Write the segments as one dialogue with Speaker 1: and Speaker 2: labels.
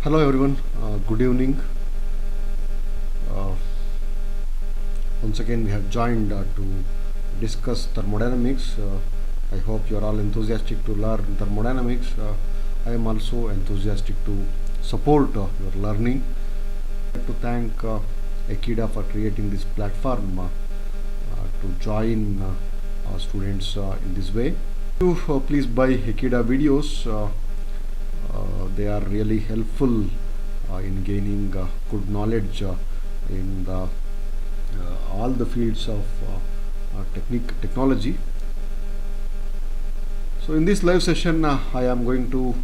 Speaker 1: Hello everyone, good evening. Once again we have joined to discuss thermodynamics. I hope you are all enthusiastic to learn thermodynamics. I am also enthusiastic to support your learning. I would like to thank Ekeeda for creating this platform to join students in this way. Please buy Ekeeda videos. They are really helpful in gaining good knowledge in all the fields of technology. So in this live session I am going to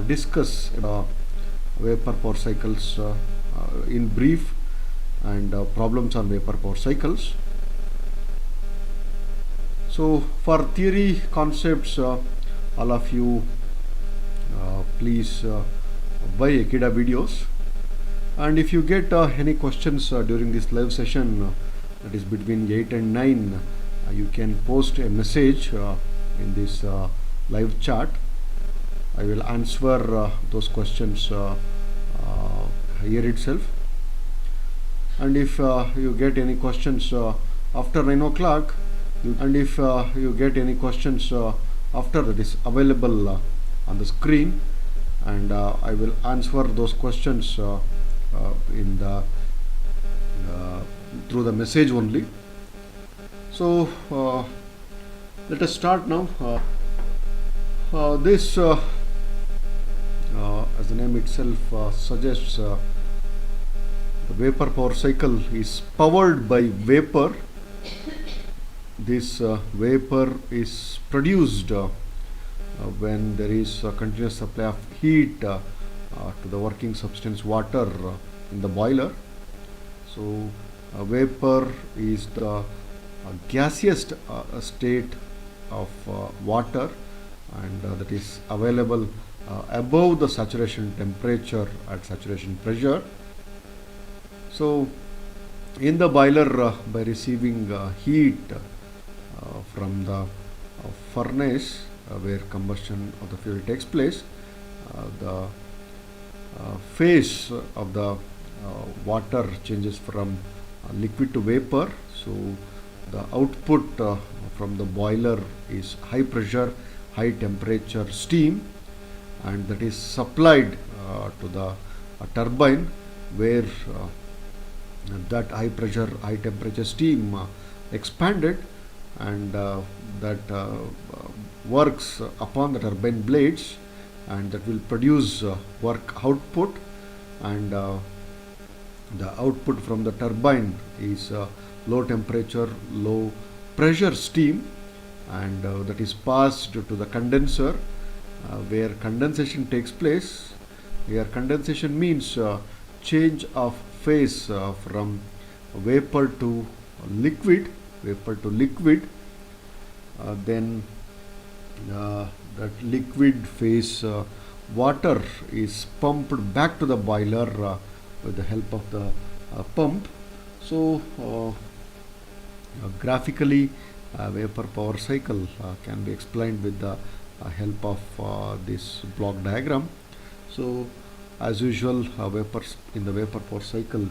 Speaker 1: discuss vapor power cycles in brief and problems on vapor power cycles. So for theory concepts, all of you please buy Ekeeda videos, and if you get any questions during this live session, that is between 8 and 9, you can post a message in this live chat. I will answer those questions here itself, and if you get any questions after 9 o'clock, after that is available on the screen, and I will answer those questions through the message only. So let us start now. This as the name itself suggests, the vapor power cycle is powered by vapor. This vapor is produced when there is a continuous supply of heat to the working substance water in the boiler. So vapor is the gaseous state of water, and that is available above the saturation temperature at saturation pressure. So in the boiler, by receiving heat from the furnace where combustion of the fuel takes place, the phase of the water changes from liquid to vapor. So the output from the boiler is high pressure, high temperature steam, and that is supplied to the turbine, where that high pressure, high temperature steam expanded, and that works upon the turbine blades, and that will produce work output, and the output from the turbine is low temperature, low pressure steam, and that is passed to the condenser where condensation takes place. Here condensation means change of phase from vapor to liquid. Then that liquid phase water is pumped back to the boiler with the help of the pump. So graphically, vapor power cycle can be explained with the help of this block diagram. So as usual, vapors in the vapor power cycle,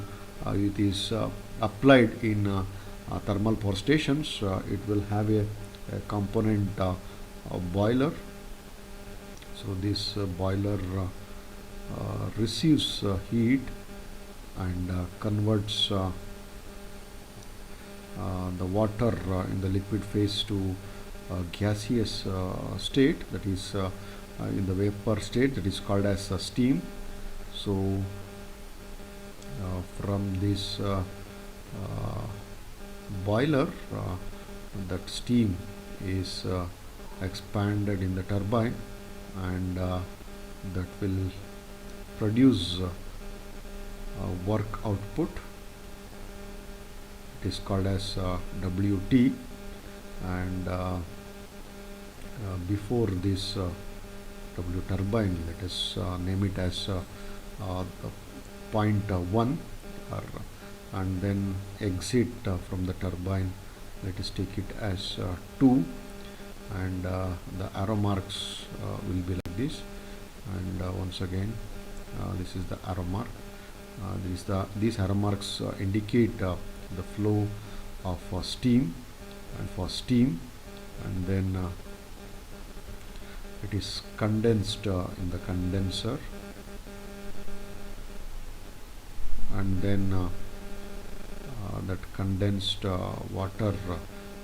Speaker 1: it is applied in thermal power stations. It will have a component boiler. So this boiler receives heat and converts the water in the liquid phase to gaseous state, that is in the vapor state, that is called as steam. So from this boiler, that steam is expanded in the turbine, and that will produce work output. It is called as WT, and before this W turbine, let us name it as the point 1, and then exit from the turbine, let us take it as 2, and the arrow marks will be like this, and once again this is the arrow mark. These arrow marks indicate the flow of steam, and for steam, and then it is condensed in the condenser, and then that condensed water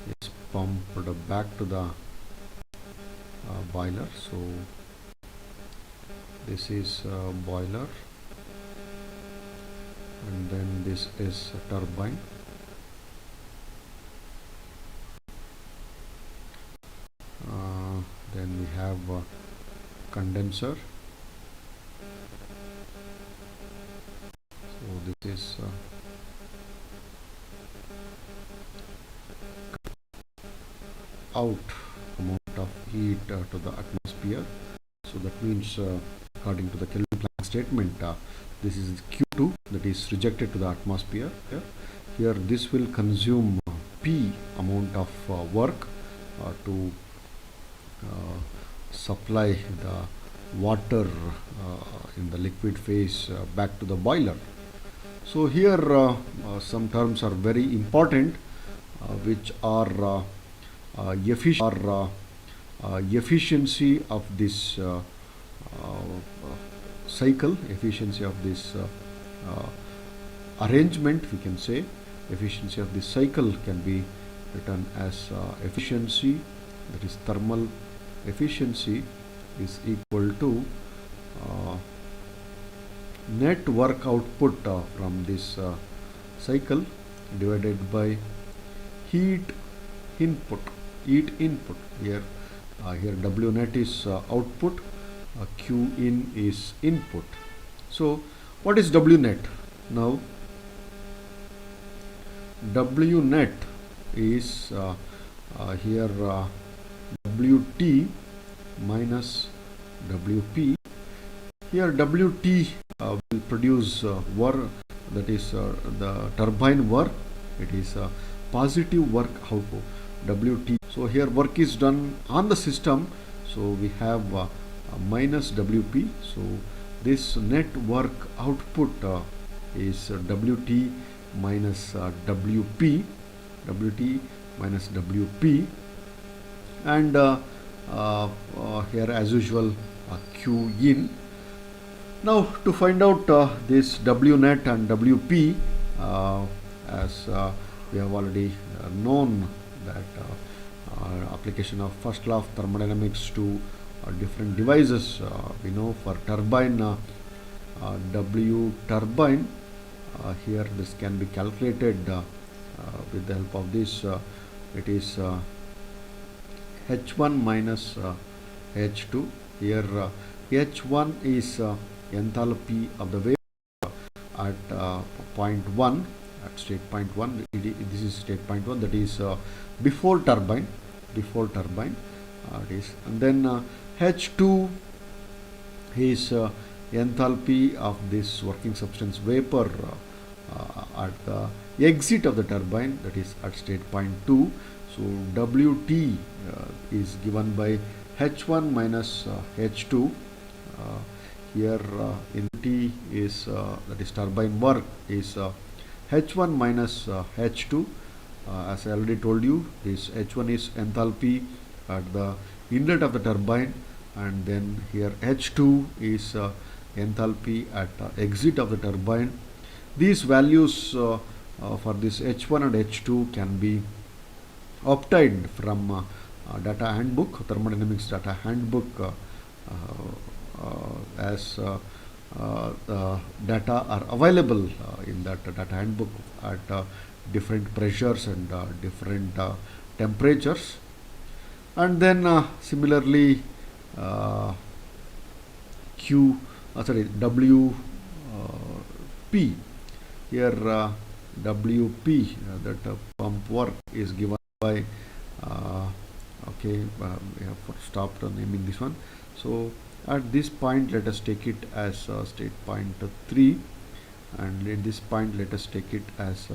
Speaker 1: is pumped back to the boiler. So this is boiler, and then this is a turbine. Then we have condenser. So this is out amount of heat to the atmosphere. So that means according to the Kelvin Planck statement, this is Q2, that is rejected to the atmosphere. Here this will consume P amount of work to supply the water in the liquid phase back to the boiler. So here some terms are very important, which are efficiency of this cycle, efficiency of this arrangement, we can say. Efficiency of this cycle can be written as efficiency, that is thermal efficiency, is equal to net work output from this cycle divided by heat input. Here W net is output, Q in is input. So what is W net? Now W net is here WT minus WP. Here WT will produce work, that is the turbine work. It is positive work output, WT. So here work is done on the system, so we have minus WP. So this net work output is WT minus WP, WT minus WP, and here as usual Q in. Now to find out this W net and WP, as we have already known that application of first law of thermodynamics to different devices. We know for turbine, W turbine, here this can be calculated with the help of this. It is H1 minus H2. Here H1 is enthalpy of the vapor at point 1, at state point 1. This is state point 1, that is before turbine, it is, and then H2 is enthalpy of this working substance vapor at the exit of the turbine, that is at state point 2. So WT is given by H1 minus H2. Here in T is that is turbine work is H1 minus H2. As I already told you, this H1 is enthalpy at the inlet of the turbine, and then here H2 is enthalpy at exit of the turbine. These values for this H1 and H2 can be obtained from data handbook, thermodynamics data handbook, as the data are available in that data handbook at different pressures and different temperatures. And then similarly W P here, WP, that pump work is given by we have stopped naming this one. So at this point let us take it as state point 3, and in this point let us take it as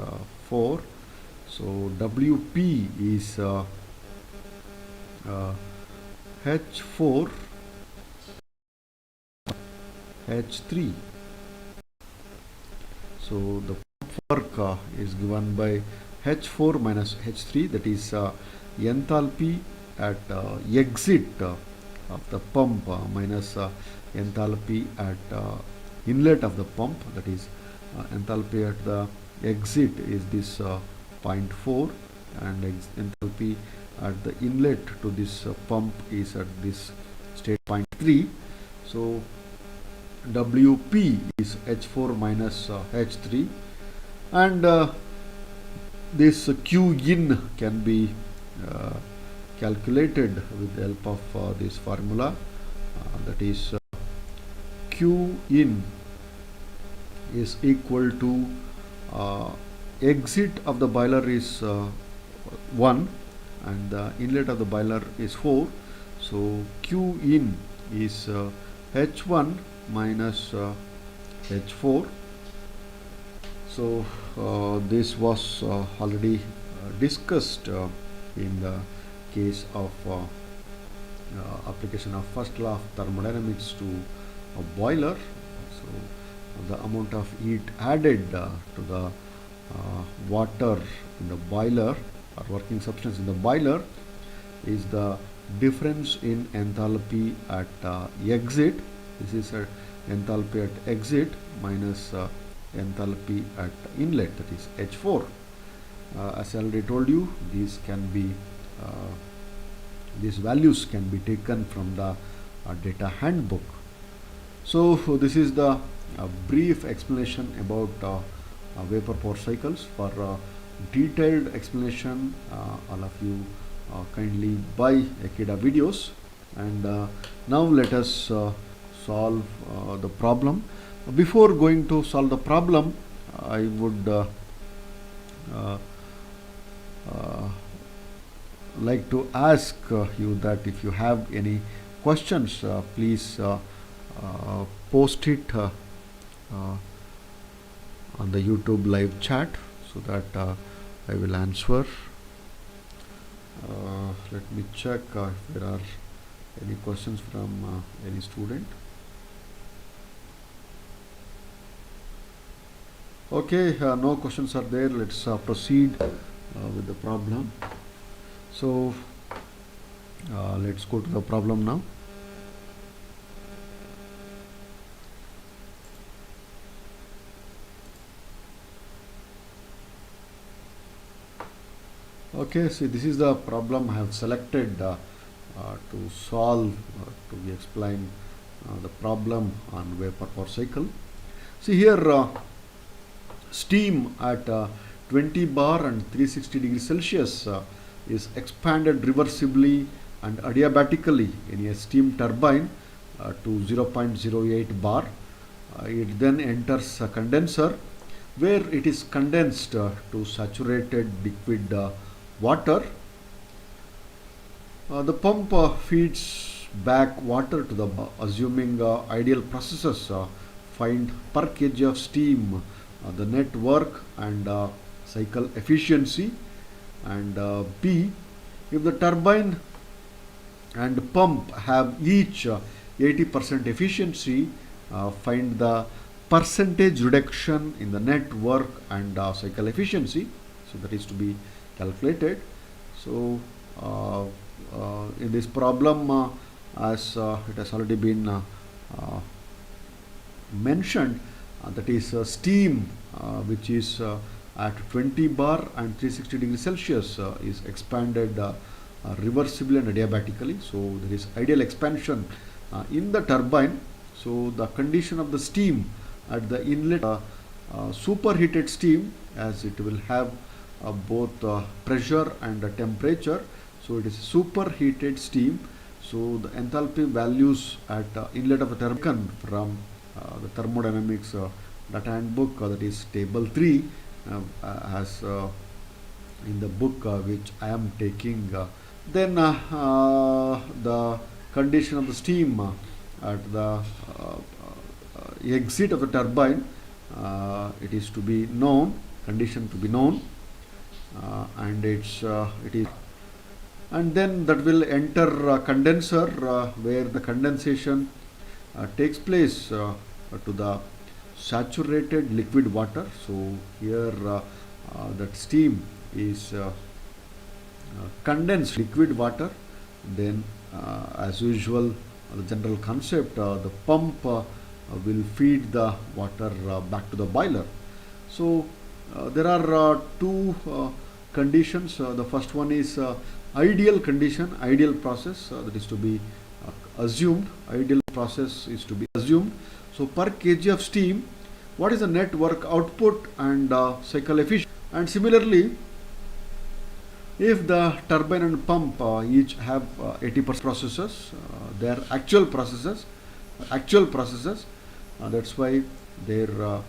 Speaker 1: 4. So WP is H4 H3. So the work is given by H4 minus H3, that is enthalpy at exit of the pump minus enthalpy at inlet of the pump, that is enthalpy at the exit is this 0.4, and enthalpy at the inlet to this pump is at this state 0.3. So WP is H4 minus H3, and this Q in can be calculated with the help of this formula, that is Q in is equal to exit of the boiler is 1 and the inlet of the boiler is 4. So Q in is H1 minus H4. So this was already discussed in the case of application of first law of thermodynamics to a boiler. So the amount of heat added to the water in the boiler or working substance in the boiler is the difference in enthalpy at exit. This is enthalpy at exit minus enthalpy at inlet, that is H4. As I already told you, these values can be taken from the data handbook. So this is the brief explanation about vapor power cycles. For detailed explanation, all of you kindly buy Ekeeda videos. And now let us solve the problem. Before going to solve the problem, I would like to ask you that if you have any questions, please post it on the YouTube live chat so that I will answer. Let me check if there are any questions from any student. Okay, no questions are there. Let's proceed with the problem. So let's go to the problem now. Okay, see, this is the problem I have selected to solve, to explain the problem on vapor power cycle. See here, steam at 20 bar and 360 degrees Celsius is expanded reversibly and adiabatically in a steam turbine to 0.08 bar. It then enters a condenser where it is condensed to saturated liquid water. The pump feeds back water to the assuming ideal processes find per kg of steam the net work and cycle efficiency, and B, if the turbine and pump have each 80% efficiency, find the percentage reduction in the net work and cycle efficiency. So that is to be calculated. So in this problem, as it has already been mentioned, that is steam which is at 20 bar and 360 degrees Celsius is expanded reversibly and adiabatically. So there is ideal expansion in the turbine. So the condition of the steam at the inlet, superheated steam, as it will have both pressure and temperature. So it is superheated steam. So the enthalpy values at inlet of the turbine from the thermodynamics data handbook, that is table 3, has in the book which I am taking. Then the condition of the steam at the exit of the turbine, it is to be known, condition to be known, and it is, and then that will enter condenser where the condensation takes place to the saturated liquid water. So here that steam is condensed liquid water. Then as usual, the general concept, the pump will feed the water back to the boiler. So there are two conditions. The first one is ideal condition, ideal process, that is to be assumed. Ideal process is to be assumed. So per kg of steam, what is the net work output and cycle efficiency? And similarly, if the turbine and pump each have 80% processes, they are actual processes, that's why they're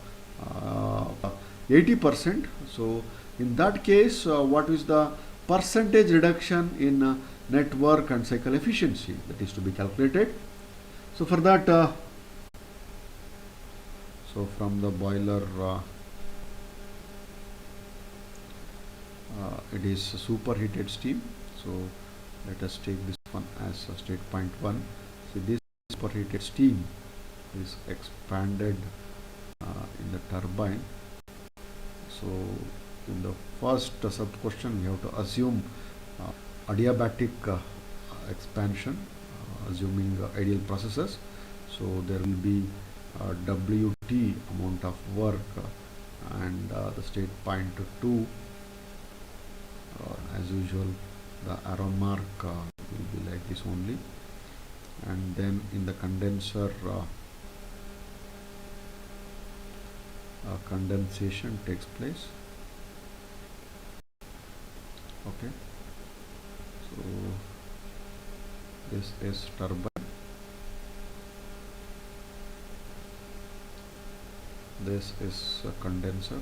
Speaker 1: 80%. So in that case, what is the percentage reduction in net work and cycle efficiency, that is to be calculated. So for that, so from the boiler, it is superheated steam. So let us take this one as state point 1. So this superheated steam is expanded in the turbine. So in the first sub question, we have to assume adiabatic expansion, assuming ideal processes. So there will be WT amount of work, and the state point 2, as usual, the arrow mark will be like this only. And then in the condenser, condensation takes place. Okay, so this is turbine, this is a condenser,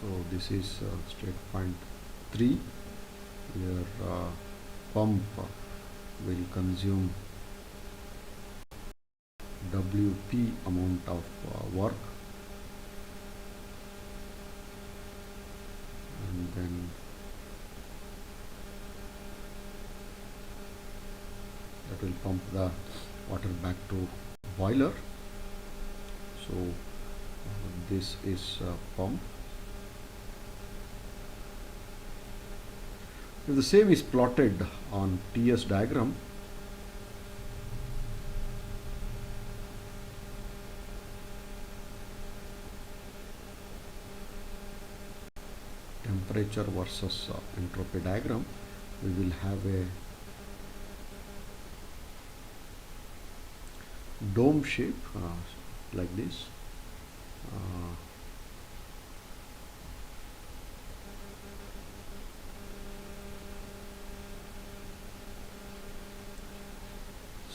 Speaker 1: so this is state point 3, where pump will consume WP amount of work, and then that will pump the water back to boiler. So this is pump. If the same is plotted on TS diagram, temperature versus entropy diagram, we will have a dome shape like this.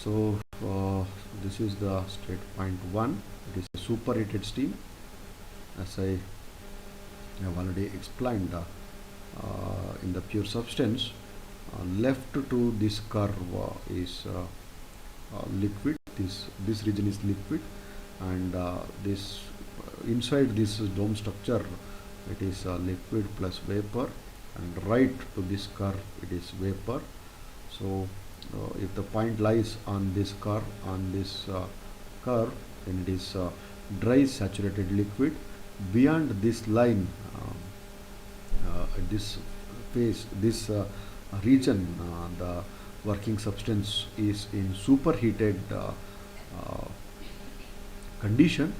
Speaker 1: So this is the state point 1. It is a superheated steam, as I have already explained in the pure substance. Left to this curve is liquid. This region is liquid, and this inside this dome structure, it is liquid plus vapor, and right to this curve it is vapor. So if the point lies on this curve, then it is dry saturated liquid. Beyond this line, this phase, this region, the working substance is in superheated condition.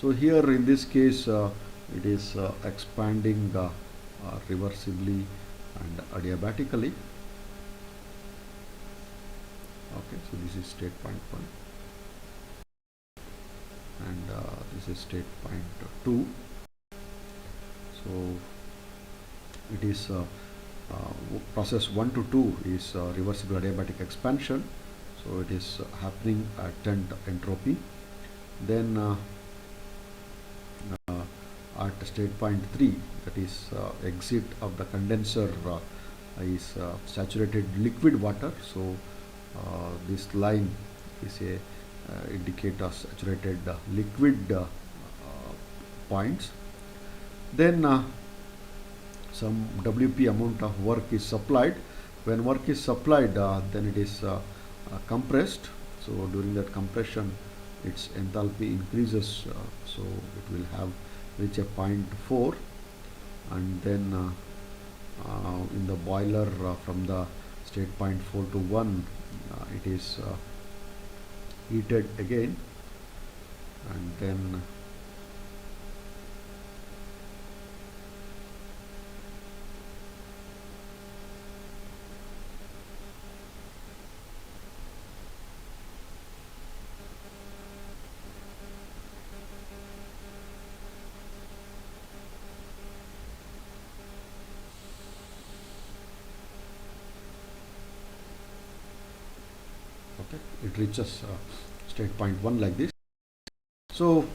Speaker 1: So here in this case, it is expanding reversibly and adiabatically. Okay, so this is state point 1 and this is state point 2. So it is process 1 to 2 is reversible adiabatic expansion. So it is happening at 10 entropy. Then at state point 3, that is exit of the condenser is saturated liquid water. So this line is a indicator saturated liquid points. Then some WP amount of work is supplied. When work is supplied, then it is compressed. So during that compression, its enthalpy increases, so it will have reach a point 4, and then in the boiler from the state point 4 to 1, it is heated again, and then okay, it reaches state point 1 like this. So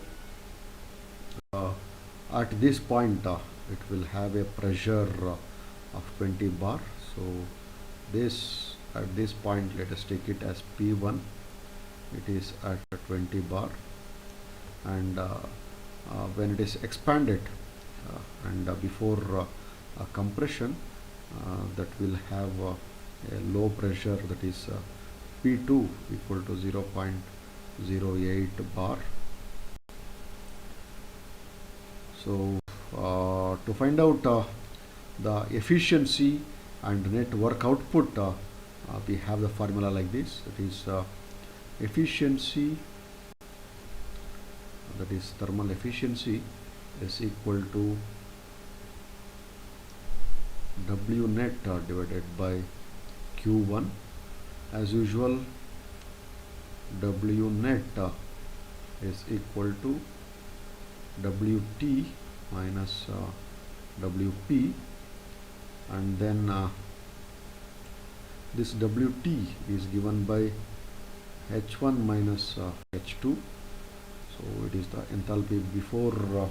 Speaker 1: at this point it will have a pressure of 20 bar. So this, at this point, let us take it as P1. It is at 20 bar, and when it is expanded and before compression, that will have a low pressure, that is P2 equal to 0.08 bar. So to find out the efficiency and net work output, we have the formula like this. That is efficiency, that is thermal efficiency, is equal to W net divided by Q1. As usual, W net is equal to WT minus WP, and then this WT is given by H1 minus H2. So it is the enthalpy before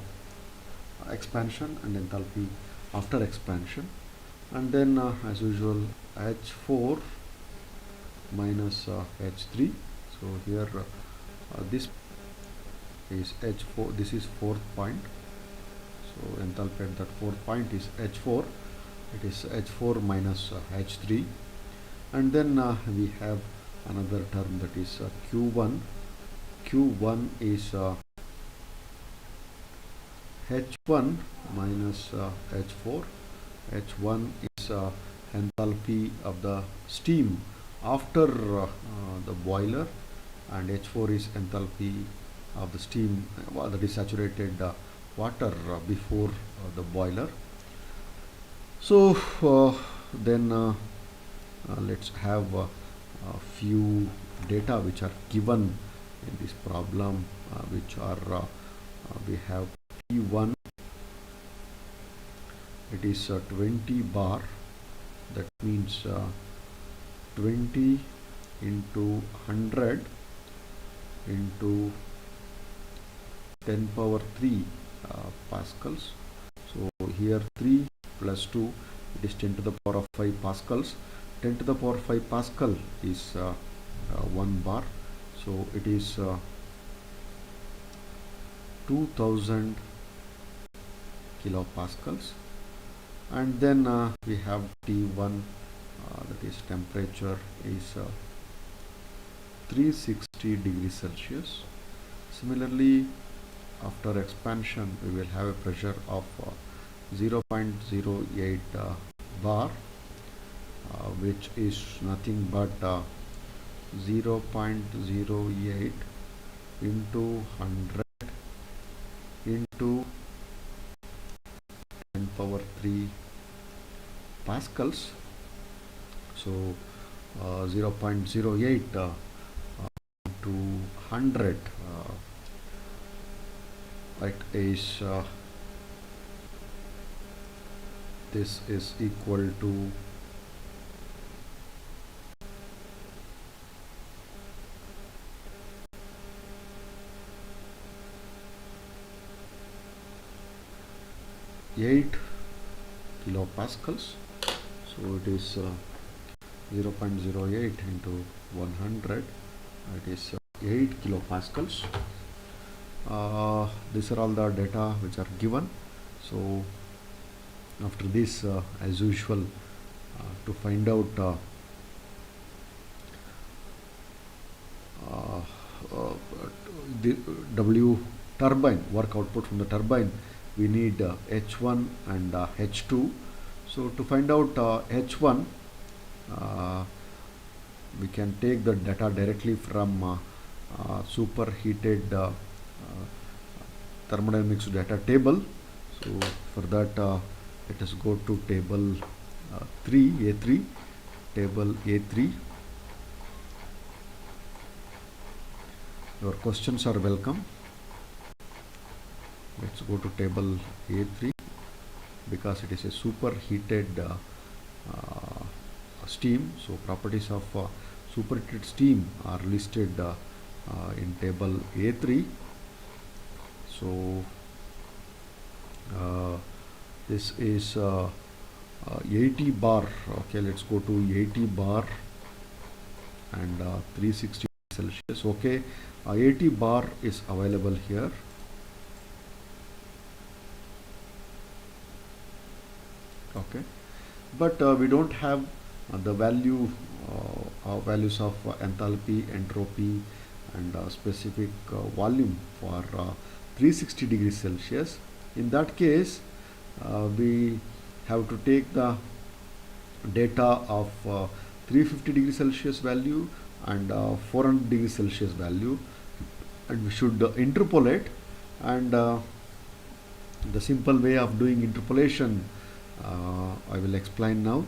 Speaker 1: expansion and enthalpy after expansion, and then as usual H4 minus H3. So here this is H4, this is fourth point. So enthalpy at that fourth point is H4. It is H4 minus H3, and then we have another term, that is Q1. Q1 is H1 minus H4. H1 is enthalpy of the steam after the boiler, and H4 is enthalpy of the steam, that is saturated water before the boiler. So then let's have a few data which are given in this problem, which are we have P1, it is 20 bar. That means 20 into 100 into 10 power 3 pascals. So here 3 plus 2, it is 10 to the power of 5 pascals. 10 to the power 5 pascal is 1 bar. So it is 2000 kilopascals. and then we have T1, that is temperature is 360 degrees Celsius. Similarly, after expansion we will have a pressure of 0.08 bar, which is nothing but 0.08 into 100 into 10 power 3 pascals. So 0.08 to 100, it is this is equal to 8 kilopascals. So it is 0.08 into 100, it is 8 kilopascals. These are all the data which are given. So after this, as usual, to find out the W turbine, work output from the turbine, we need H1 and H2. So to find out H1, we can take the data directly from superheated thermodynamics data table. So for that, let us go to table 3, A3, table A3. Your questions are welcome. Let's go to table A3, because it is a superheated steam. So properties of superheated steam are listed in table A3. So this is 80 bar. Okay, let's go to 80 bar and 360 Celsius. Okay, 80 bar is available here. Okay, but we don't have the values of enthalpy, entropy, and specific volume for 360 degrees Celsius. In that case, we have to take the data of 350 degrees Celsius value and 400 degrees Celsius value, and we should interpolate. And the simple way of doing interpolation I will explain now.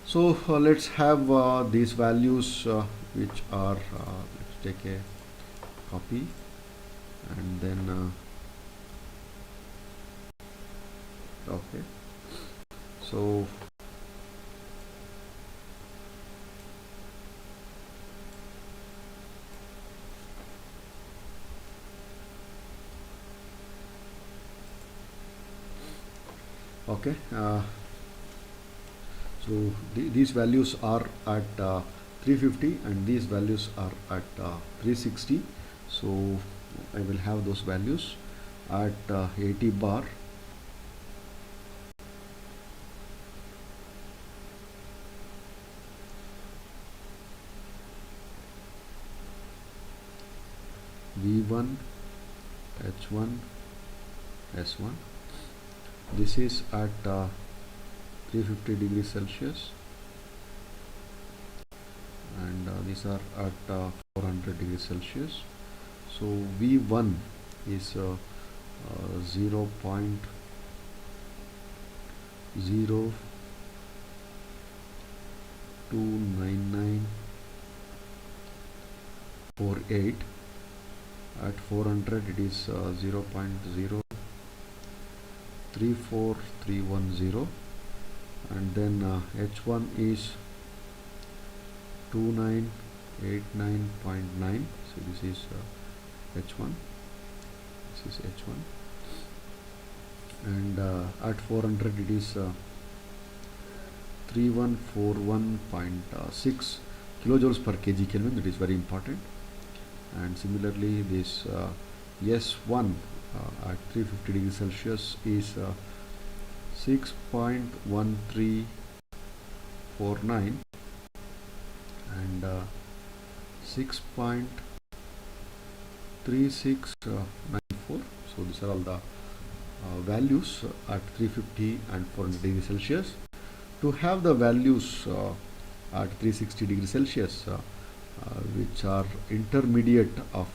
Speaker 1: So let's have these values which are let's take a copy, and then okay, so okay, so these values are at 350 and these values are at 360. So I will have those values at 80 bar, V1, H1, S1. This is at 350 degrees Celsius, and these are at 400 degrees Celsius. So V1 is 0.029948. At 400 it is 0.034310, and then H1 is 2989.9. So this is H1, this is H1, and at 400 it is 3141.6 kilojoules per kg Kelvin. That is very important. And similarly, this S1 at 350 degrees Celsius is 6.1349 and 6.3694. So these are all the values at 350 and 400 degrees Celsius. To have the values at 360 degrees Celsius, which are intermediate of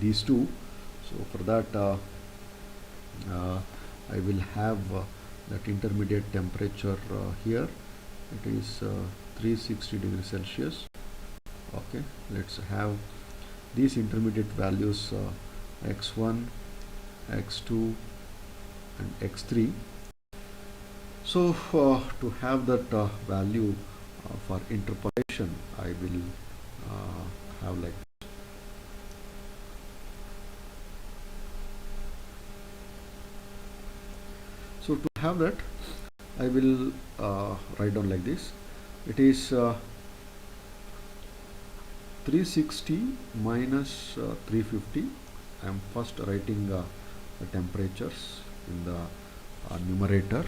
Speaker 1: these two, so for that I will have that intermediate temperature here. It is 360 degrees Celsius. Okay, let's have these intermediate values x1, x2 and x3. So to have that value for interpolation, I will have like this. So to have that, I will write down like this. It is 360 minus 350. I am first writing the temperatures in the numerator.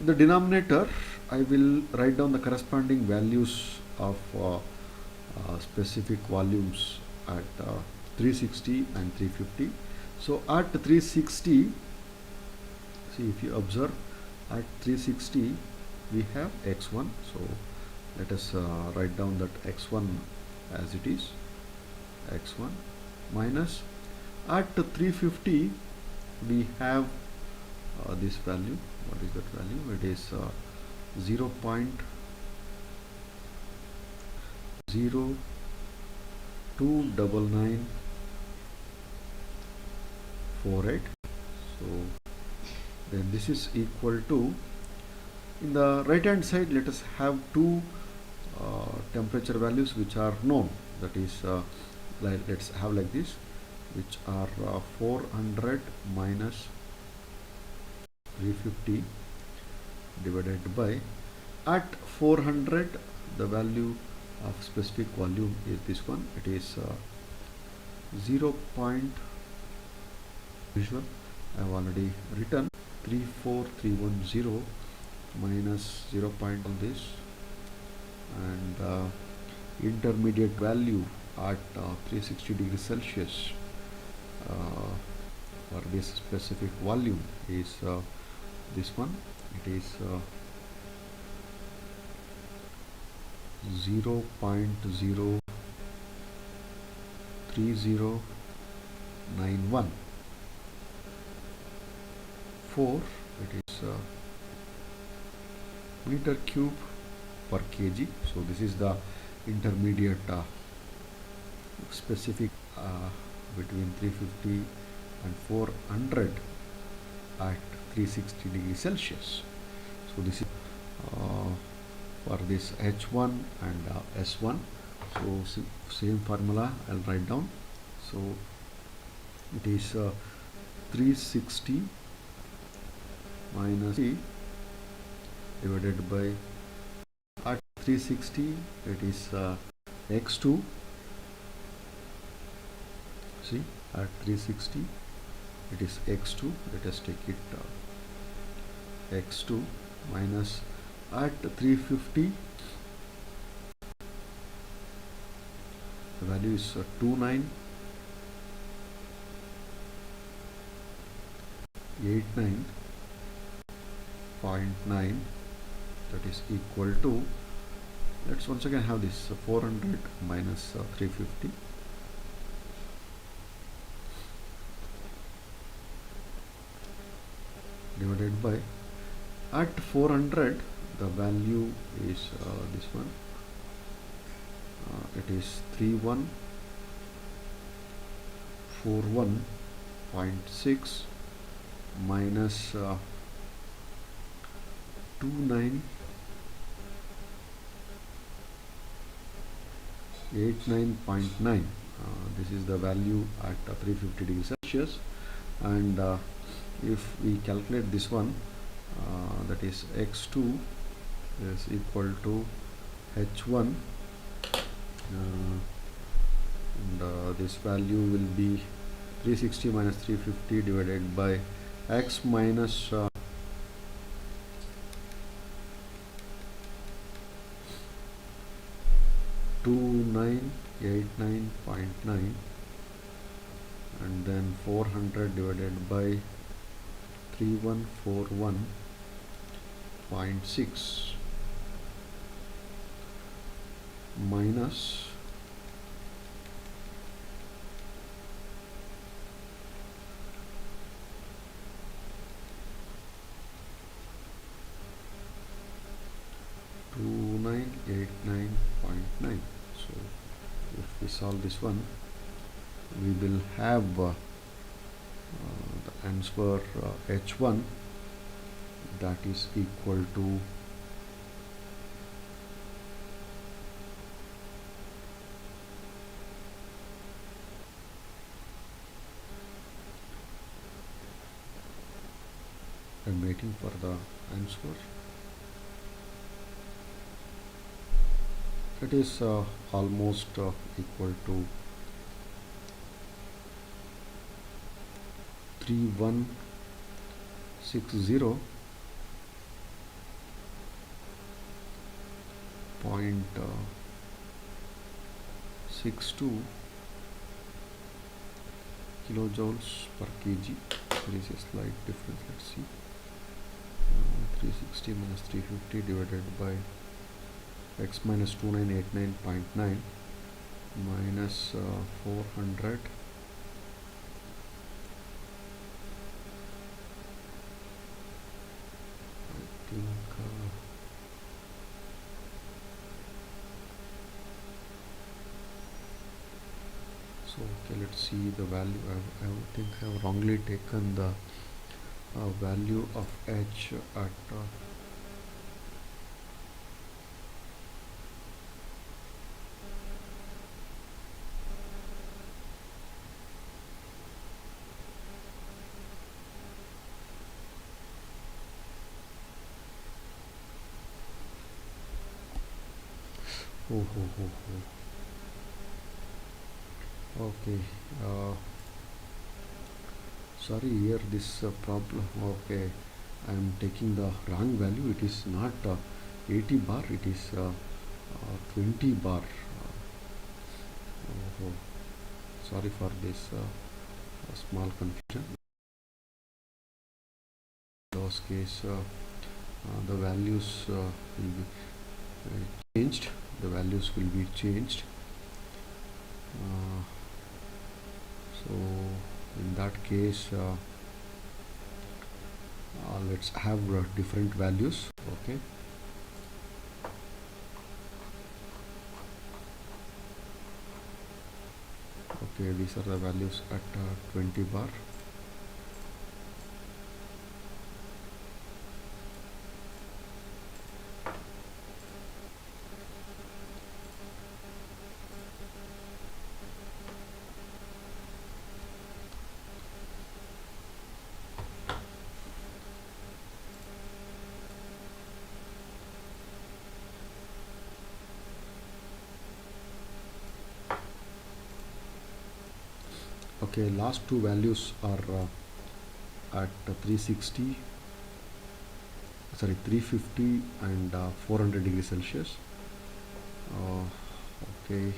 Speaker 1: In the denominator, I will write down the corresponding values of specific volumes at 360 and 350. So at 360, see, if you observe, at 360 we have x1. So let us write down that x1 as it is, x1 minus at 350 we have this value. What is that value? It is 0.029948. So then this is equal to, in the right hand side, let us have two temperature values which are known. That is, let's have like this, which are 400 minus 350 divided by, at 400 the value of specific volume is this one. It is 0. Visual, I have already written 34310 minus 0. On this, and intermediate value at 360 degrees Celsius for this specific volume is this one. It is 0.03091. 4, it is meter cube per kg. So this is the intermediate specific between 350 and 400 at 360 degrees Celsius. So this is for this H1 and S1. So same formula I'll write down. So it is 360 minus 3 divided by, at 360 it is x2. See, at 360 it is x2. Let us take it x2 minus at 350 the value is 2989.9, that is equal to, let's once again have this 400 minus 350 divided by, at 400 the value is this one. It is 3141.6 minus 2989.9. This is the value at 350 degrees Celsius, and if we calculate this one, that is x2 is equal to h1, and this value will be 360 minus 350 divided by x minus 2989.9, and then 400 divided by 3141.6 minus 2989.9. So if we solve this one, we will have the answer h1, that is equal to I'm waiting for the answer. It is almost equal to 3160.62 kilojoules per kg. There is a slight difference. Let's see. 360 minus 350 divided by x minus 2989.9 minus 400 think so. Okay, let's see the value. I think I have wrongly taken the value of h at oh, oh, oh, oh. Okay, sorry, here this problem. Okay, I am taking the wrong value. It is not 80 bar, it is 20 bar. Oh, oh. Sorry for this small confusion. In those case, the values will be changed. The values will be changed. So in that case, let's have different values. Okay. Okay, these are the values at 20 bar. Okay, last two values are at 360, sorry, 350 and 400 degrees Celsius. Okay,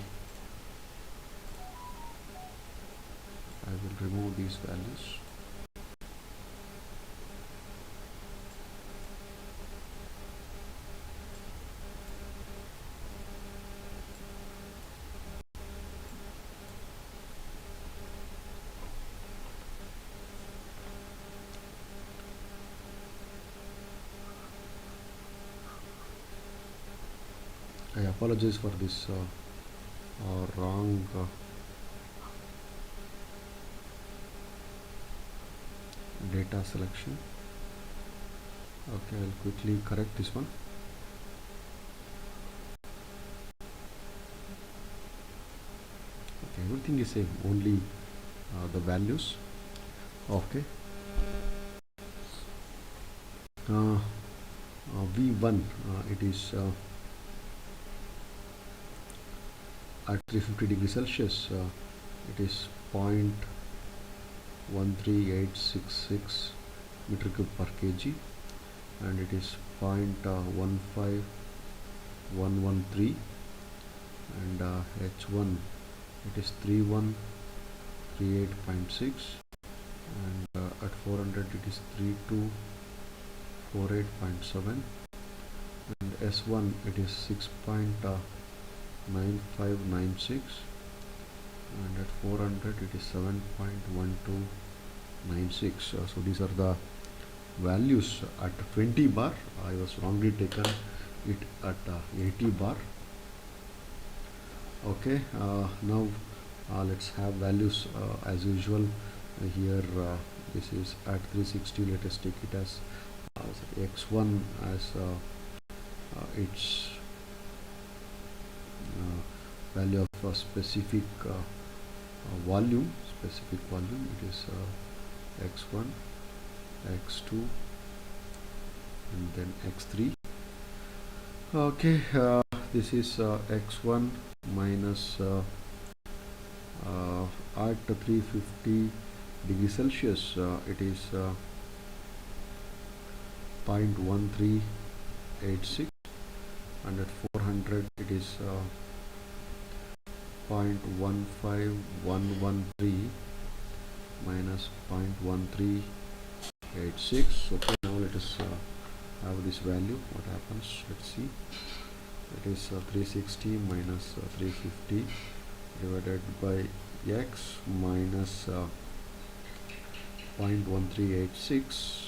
Speaker 1: I will remove these values. I apologize for this wrong data selection. Okay, I'll quickly correct this one. Okay, everything is same, only the values. Okay. V1, it is at 350 degrees Celsius, it is 0.13866 meter cube per kg, and it is 0.15113, and H1 it is 3138.6, and at 400 it is 3248.7, and S1 it is 6.9596, and at 400 it is 7.1296. So these are the values at 20 bar. I was wrongly taken it at 80 bar. Okay, now let's have values as usual. Here this is at 360. Let us take it as x1 as its value of specific volume. It is x1, x2, and then x3. Okay, this is x1 minus at 350 degrees Celsius it is 0.1386, and at 400 it is 0.15113 minus 0.1386. Okay, now let us have this value. What happens? Let's see. It is 360 minus 350 divided by x minus 0.1386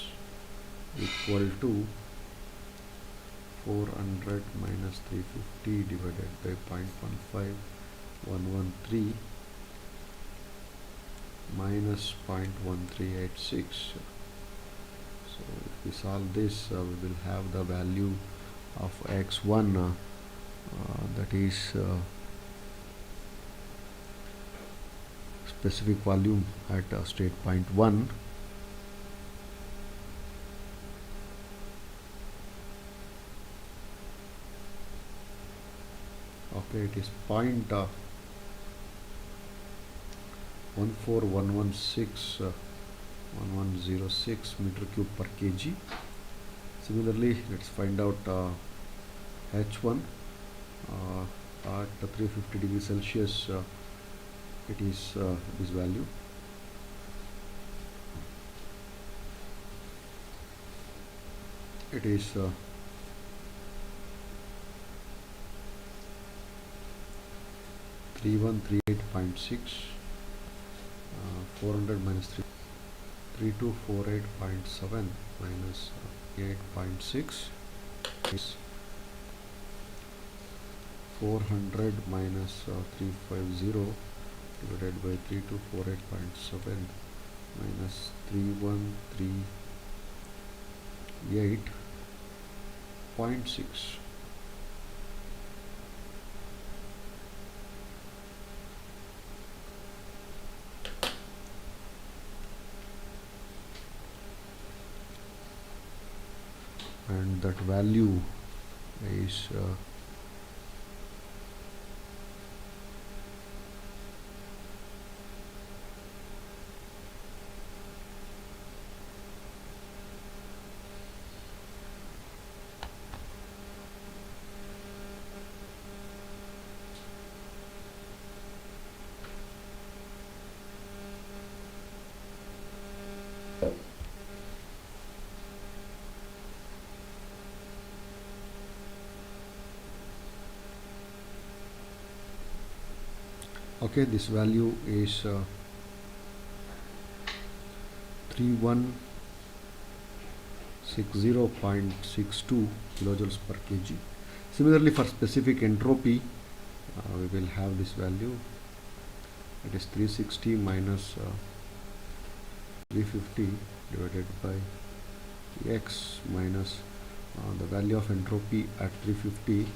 Speaker 1: equal to 400 minus 350 divided by 0.15113 minus 0.1386. So if we solve this, we will have the value of x1 that is specific volume at state point 1. Okay, it is 0.14116 meter cube per kg. Similarly, let's find out H1 at 350 degrees Celsius. It is this value. It is 3138.6. 400 minus 3248.7 minus 8.6 is 400 minus 350 divided by 3248.7 minus 3138.6. And that value is okay, this value is 3160.62 kilojoules per kg. Similarly, for specific entropy, we will have this value. It is 360 minus 350 divided by x minus the value of entropy at 350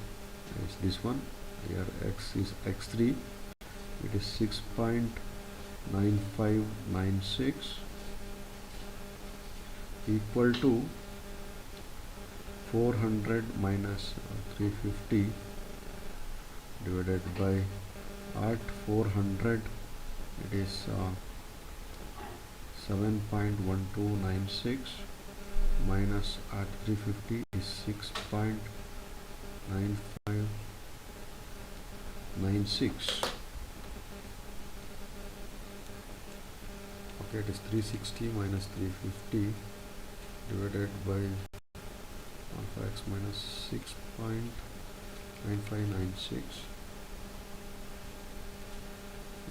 Speaker 1: is this one. Here x is x3. It is 6.9596 equal to 400 minus 350 divided by at 400 it is 7.1296 minus at 350 is 6.9596. Okay, it is 360 minus 350 divided by alpha x minus 6.9596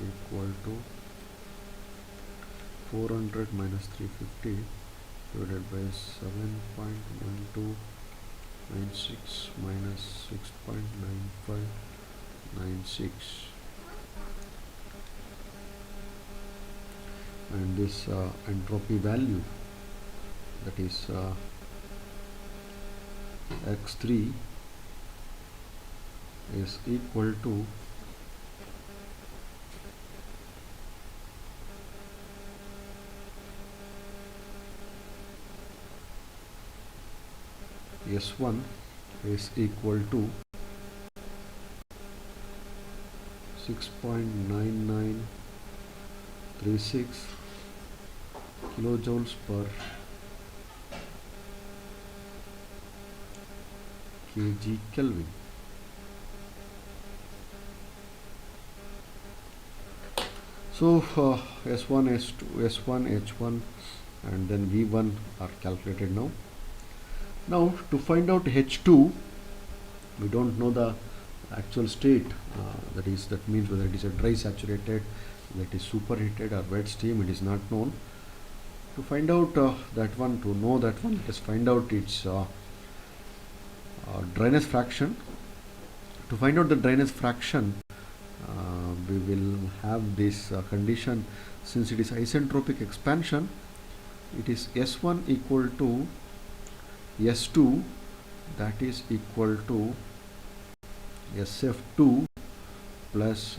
Speaker 1: equal to 400 minus 350 divided by 7.1296 minus 6.9596, and this entropy value, that is x3 is equal to S1 is equal to 6.9936 kilojoules per kg Kelvin. So S1, S2, S1, H1 and then V1 are calculated now. Now to find out H2, we don't know the actual state, that means whether it is a dry saturated, that is superheated or wet steam, it is not known. To find out that one, to know that one, let us find out its dryness fraction. To find out the dryness fraction, we will have this condition. Since it is isentropic expansion, it is S1 equal to S2, that is equal to SF2 plus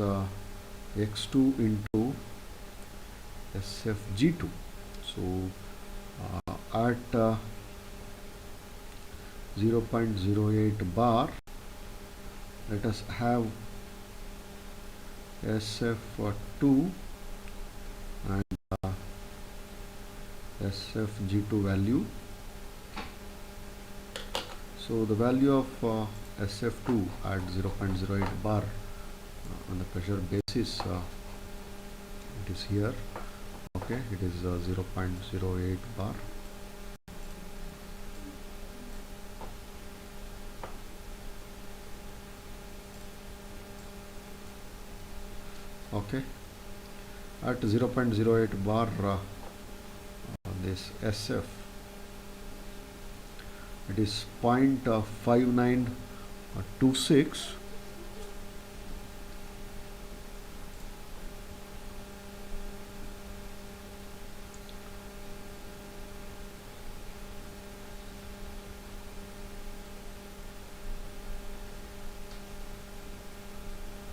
Speaker 1: X2 into SFG2. So at 0.08 bar, let us have SF2 and SFG2 value. So the value of SF2 at 0.08 bar on the pressure basis, it is here. Okay, it is 0.08 bar. Okay, at 0.08 bar, this SF, it is 0.5926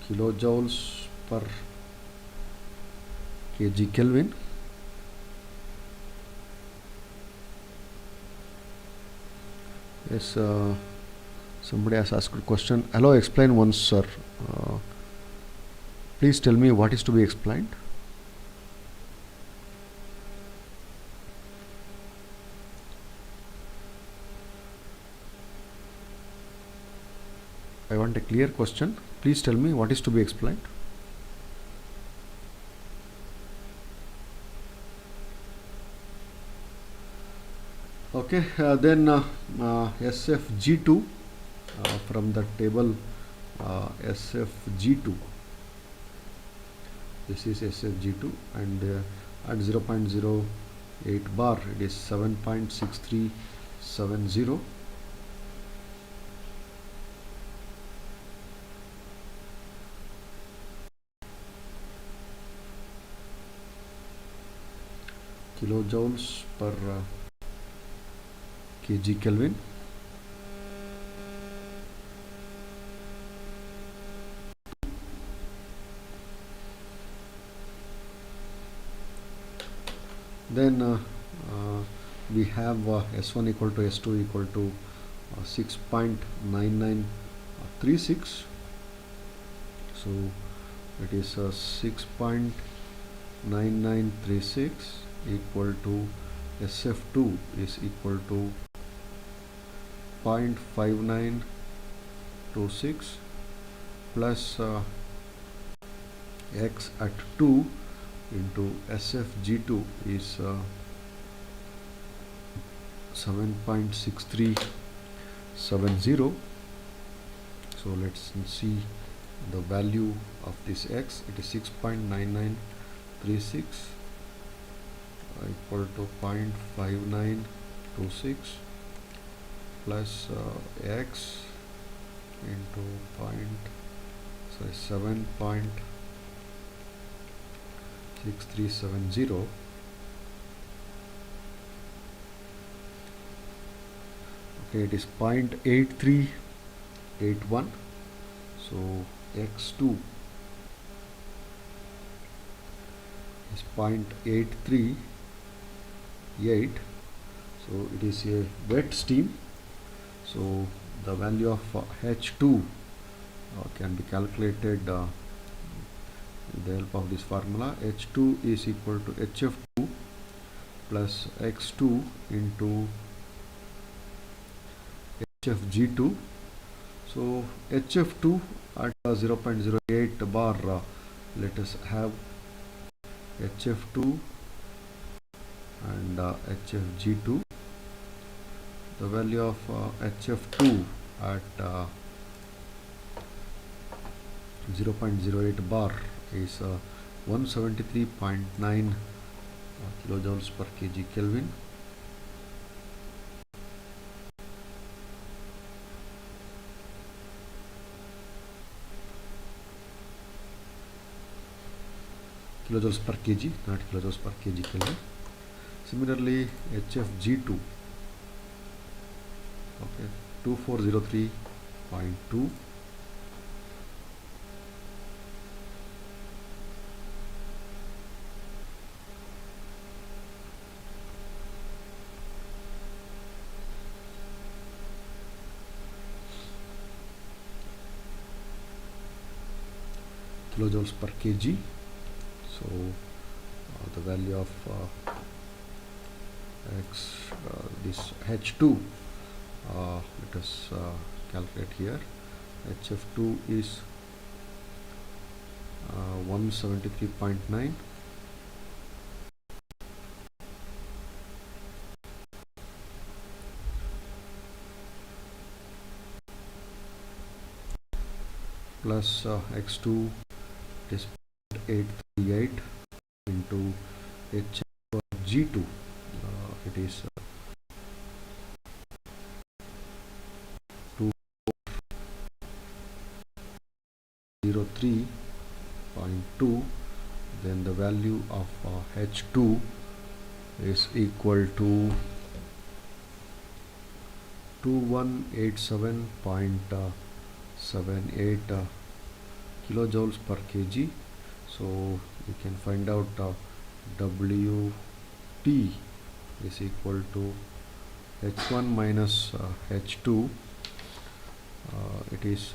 Speaker 1: kilojoules per kg Kelvin. Yes, somebody has asked a question. Hello, explain once, sir. Please tell me what is to be explained. I want a clear question. Please tell me what is to be explained. Okay, then SFG2, from the table, SFG2, this is SFG2, and at 0.08 bar it is 7.6370. kilojoules per kg Kelvin. Then we have S1 equal to S2 equal to 6.9936. So it is 6.9936 equal to SF2 is equal to 0.5926 plus X at 2 into SFG2 is 7.6370. So let's see the value of this X. It is 6.9936 equal to 0.5926 plus X into 7.6370. Okay, it is 0.8381. So X2 is 0.838. So it is a wet steam. So the value of H2 can be calculated with the help of this formula. H2 is equal to HF2 plus X2 into HFG2. So HF2 at 0.08 bar, let us have HF2 and HFG2. The value of HF2 at 0.08 bar is 173.9 kilojoules per kg Kelvin. Kilojoules per kg, not kilojoules per kg Kelvin. Similarly, HFG2, okay, 2403.2. Kilojoules per kg. So the value of this H2, let us calculate here. HF2 is 173.9 plus X2 is 838 into HFG2, it is 203.2. Then the value of H2 is equal to 2187.78 kilojoules per kg. So we can find out WT is equal to H1 minus H2. It is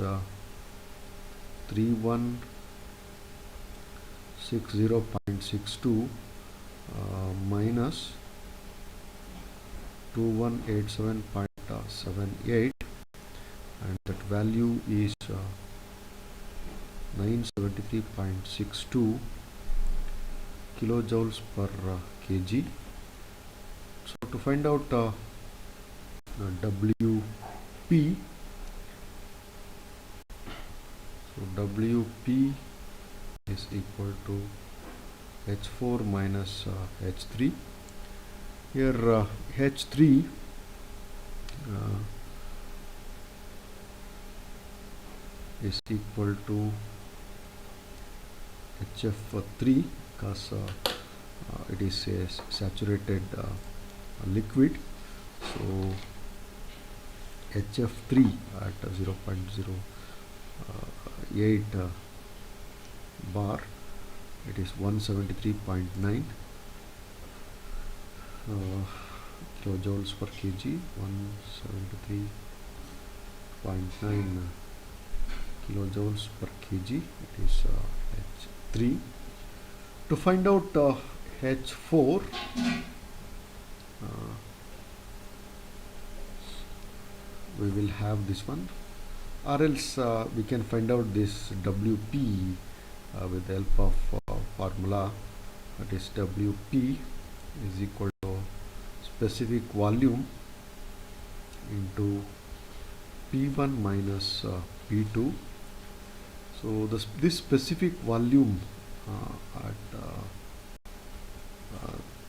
Speaker 1: 3160.62 minus 2187.78, and that value is 973.62 kilojoules per kg. So to find out WP, so WP is equal to H4 minus H3. Here H3 is equal to HF3 because it is a saturated liquid. So HF3 at 0.08 bar, it is 173.9 kilojoules per kg. 173.9 kilojoules per kg, it is H3. To find out H4, uh, we will have this one, or else we can find out this WP with the help of formula, that is WP is equal to specific volume into P1 minus P2. So this specific volume at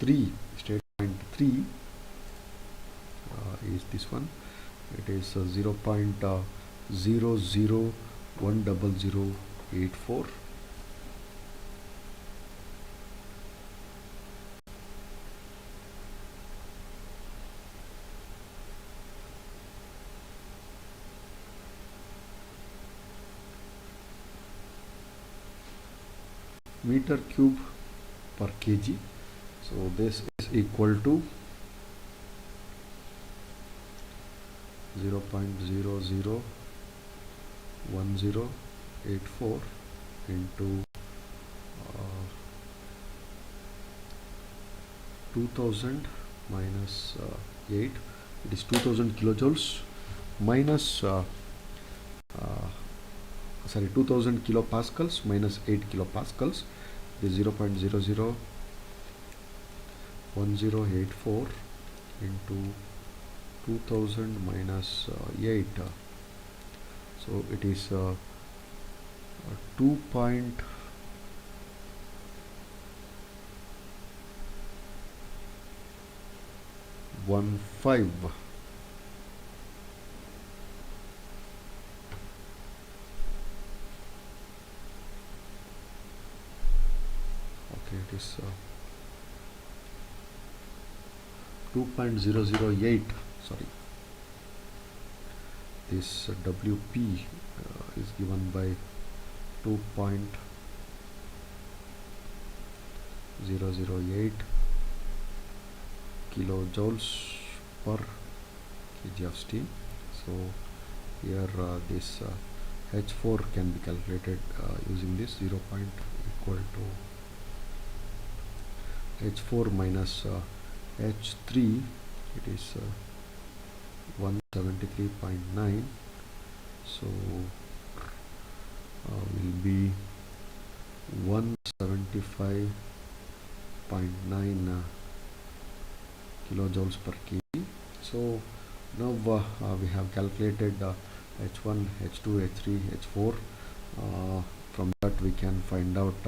Speaker 1: 3 state point 3 is this one. It is 0.00100084. meter cube per kg. So this is equal to 0.001084 into 2000 minus 8, it is 2000 kilojoules, minus 2000 kilopascals minus 8 kilopascals. This is 0.001084 into 2000 minus 8. So it is 2.15. Okay, it is 2.008. Sorry, this WP is given by 2.008 kilojoules per kg of steam. So here this H4 can be calculated using this 0. Equal to H4 minus H3, it is 173.9. so will be 175.9 kilojoules per kg. So now we have calculated H1, H2, H3, H4. From that we can find out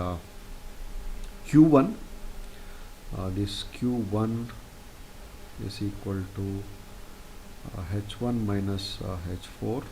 Speaker 1: Q1. This Q1 is equal to H1 minus H4